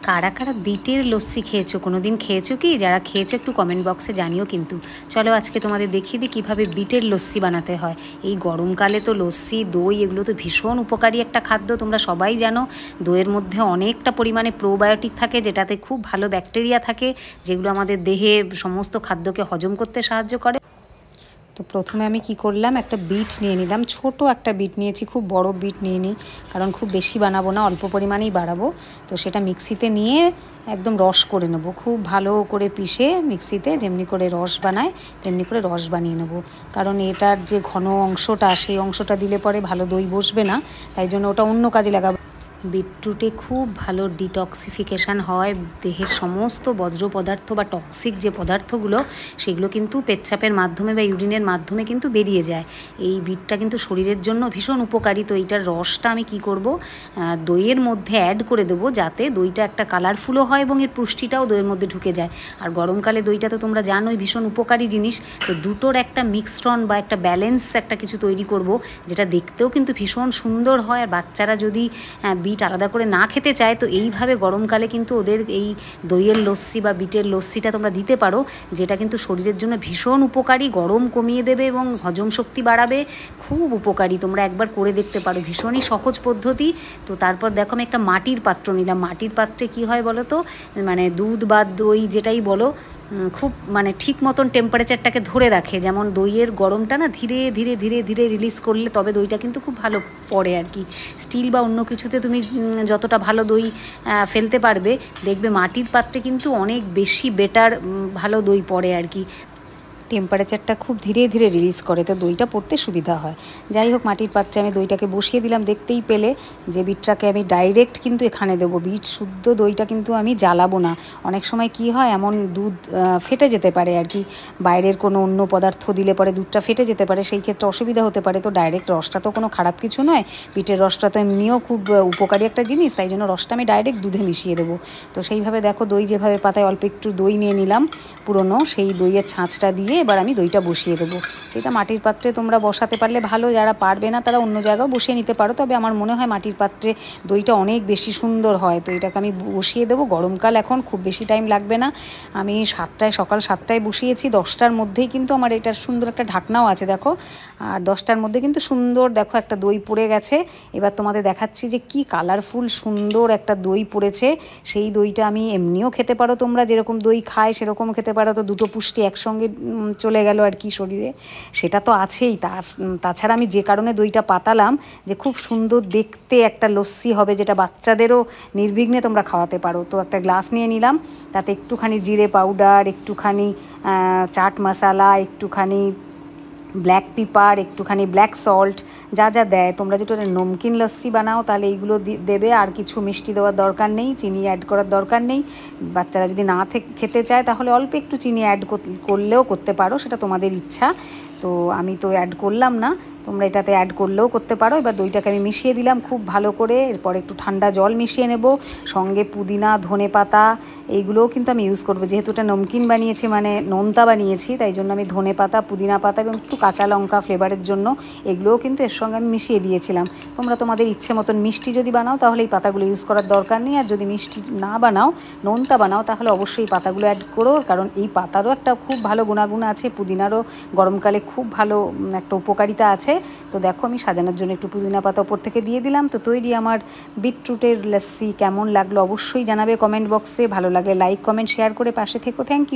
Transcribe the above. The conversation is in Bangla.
কারা কারা বিটের লস্যি খেয়েছো, কোনো দিন খেয়েছো কি? যারা খেয়েছো একটু কমেন্ট বক্সে জানিও কিন্তু। চলো আজকে তোমাদের দেখিয়ে দিই কীভাবে বিটের লস্যি বানাতে হয়। এই গরমকালে তো লস্যি, দই এগুলো তো ভীষণ উপকারী একটা খাদ্য, তোমরা সবাই জানো। দইয়ের মধ্যে অনেকটা পরিমাণে প্রোবায়োটিক থাকে, যেটাতে খুব ভালো ব্যাকটেরিয়া থাকে, যেগুলো আমাদের দেহে সমস্ত খাদ্যকে হজম করতে সাহায্য করে। তো প্রথমে আমি কি করলাম, একটা বিট নিয়ে নিলাম, ছোট একটা বিট নিয়েছি, খুব বড় বিট নিয়ে নিই, কারণ খুব বেশি বানাবো না, অল্প পরিমাণেই বাড়াবো। তো সেটা মিক্সিতে নিয়ে একদম রস করে নেবো, খুব ভালো করে পিষে মিক্সিতে যেমনি করে রস বানায় তেমনি করে রস বানিয়ে নেবো। কারণ এটার যে ঘন অংশটা, সেই অংশটা দিলে পরে ভালো দই বসবে না, তাই জন্য ওটা অন্য কাজে লাগাবো। বিটরুটে খুব ভালো ডিটক্সিফিকেশান হয়, দেহের সমস্ত বজ্র পদার্থ বা টক্সিক যে পদার্থগুলো সেগুলো কিন্তু পেচ্ছাপের মাধ্যমে বা ইউরিনের মাধ্যমে কিন্তু বেরিয়ে যায়। এই বিটটা কিন্তু শরীরের জন্য ভীষণ উপকারী। তো এইটার রসটা আমি কি করব, দইয়ের মধ্যে অ্যাড করে দেবো, যাতে দইটা একটা কালারফুলও হয় এবং এর পুষ্টিটাও দইয়ের মধ্যে ঢুকে যায়। আর গরমকালে দইটা তো তোমরা জানোই ভীষণ উপকারী জিনিস। তো দুটোর একটা মিক্সড বা একটা ব্যালেন্স একটা কিছু তৈরি করব, যেটা দেখতেও কিন্তু ভীষণ সুন্দর হয়। আর বাচ্চারা যদি বিট আলাদা করে না খেতে চায়, তো এইভাবে গরমকালে কিন্তু ওদের এই দইয়ের লস্যি বা বিটের লস্যিটা তোমরা দিতে পারো, যেটা কিন্তু শরীরের জন্য ভীষণ উপকারী, গরম কমিয়ে দেবে এবং হজম শক্তি বাড়াবে, খুব উপকারী। তোমরা একবার করে দেখতে পারো, ভীষণই সহজ পদ্ধতি। তো তারপর দেখো আমি একটা মাটির পাত্র নিলাম। মাটির পাত্রে কি হয় বলো তো, মানে দুধ বা দই যেটাই বলো, খুব মানে ঠিক মতন টেম্পারেচারটাকে ধরে রাখে। যেমন দইয়ের গরমটা না ধীরে ধীরে ধীরে ধীরে রিলিজ করলে তবে দইটা কিন্তু খুব ভালো পড়ে আর কি। স্টিল বা অন্য কিছুতে তুমি যতটা ভালো দই ফেলতে পারবে, দেখবে মাটির পাত্রে কিন্তু অনেক বেশি বেটার ভালো দই পড়ে আর কি। টেম্পারেচারটা খুব ধীরে ধীরে রিলিজ করে, তো দইটা পড়তে সুবিধা হয়। যাই হোক, মাটির পাত্রে আমি দইটাকে বসিয়ে দিলাম। দেখতেই পেলে যে বিটটাকে আমি ডাইরেক্ট কিন্তু এখানে দেবো। বিট শুদ্ধ দইটা কিন্তু আমি জ্বালাবো না। অনেক সময় কি হয়, এমন দুধ ফেটে যেতে পারে আর কি, বাইরের কোনো অন্য পদার্থ দিলে পরে দুধটা ফেটে যেতে পারে, সেই ক্ষেত্রে অসুবিধা হতে পারে। তো ডাইরেক্ট রসটা তো কোনো খারাপ কিছু নয়, বিটের রসটা তো এমনিও খুব উপকারী একটা জিনিস, তাই জন্য রসটা আমি ডাইরেক্ট দুধে মিশিয়ে দেবো। তো সেইভাবে দেখো, দই যেভাবে পাতায় অল্প একটু দই নিয়ে নিলাম পুরনো, সেই দইয়ের ছাঁচটা দিয়ে এবার আমি দইটা বসিয়ে দেবো। এটা মাটির পাত্রে তোমরা বসাতে পারলে ভালো, যারা পারবে না তারা অন্য জায়গাও বসিয়ে নিতে পারো, তবে আমার মনে হয় মাটির পাত্রে দইটা অনেক বেশি সুন্দর হয়। তো এটাকে আমি বসিয়ে দেবো। গরমকাল এখন, খুব বেশি টাইম লাগবে না। আমি সকাল 7টায় বসিয়েছি, 10টার মধ্যেই কিন্তু আমার এটার সুন্দর একটা ঢাকনাও আছে দেখো। আর 10টার মধ্যে কিন্তু সুন্দর দেখো একটা দই পড়ে গেছে। এবার তোমাদের দেখাচ্ছি যে কি কালারফুল সুন্দর একটা দই পড়েছে। সেই দইটা আমি এমনিও খেতে পারো, তোমরা যেরকম দই খায় সেরকম খেতে পারো। তো দুটো পুষ্টি একসঙ্গে চলে গেল আর কি শরীরে, সেটা তো আছেই। তাছাড়া আমি যে কারণে দইটা পাতালাম, যে খুব সুন্দর দেখতে একটা লস্যি হবে, যেটা বাচ্চাদেরও নির্বিঘ্নে তোমরা খাওয়াতে পারো। তো একটা গ্লাস নিয়ে নিলাম, তাতে একটুখানি জিরে পাউডার, একটুখানি চাট মশলা, একটুখানি ব্ল্যাক পেপার, একটুখানি ব্ল্যাক সল্ট, যা যা দেয়। তোমরা যদি ওটা নমকিন লস্যি বানাও তাহলে এইগুলো দেবে, আর কিছু মিষ্টি দেওয়ার দরকার নেই, চিনি অ্যাড করার দরকার নেই। বাচ্চারা যদি না খেতে চায় তাহলে অল্প একটু চিনি অ্যাড করলেও করতে পারো, সেটা তোমাদের ইচ্ছা। তো আমি তো অ্যাড করলাম না, তোমরা এটাতে অ্যাড করলেও করতে পারো। এবার দইটাকে আমি মিশিয়ে দিলাম খুব ভালো করে। এরপর একটু ঠান্ডা জল মিশিয়ে নেব, সঙ্গে পুদিনা, ধনেপাতা এইগুলোও কিন্তু আমি ইউজ করবো। যেহেতু এটা নমকিন বানিয়েছি, মানে নোনতা বানিয়েছি, তাই জন্য আমি ধনেপাতা, পুদিনা পাতা এবং একটু কাঁচা লঙ্কা ফ্লেভারের জন্য এগুলোও কিন্তু এর সঙ্গে আমি মিশিয়ে দিয়েছিলাম। তোমরা তোমাদের ইচ্ছে মতন মিষ্টি যদি বানাও তাহলে এই পাতাগুলো ইউজ করার দরকার নেই, আর যদি মিষ্টি না বানাও, নোনতা বানাও, তাহলে অবশ্যই পাতাগুলো অ্যাড করো, কারণ এই পাতারও একটা খুব ভালো গুণাগুণ আছে, পুদিনারও গরমকালে খুব ভালো একটা উপকারিতা আছে। তো দেখো, আমি সাজানোর জন্য একটু পুদিনা পাতা ওপর থেকে দিয়ে দিলাম। তো তৈরি আমার বিটরুটের লস্যি। কেমন লাগলো অবশ্যই জানাবে কমেন্ট বক্সে। ভালো লাগলে লাইক, কমেন্ট, শেয়ার করে পাশে থেকো। Thank you.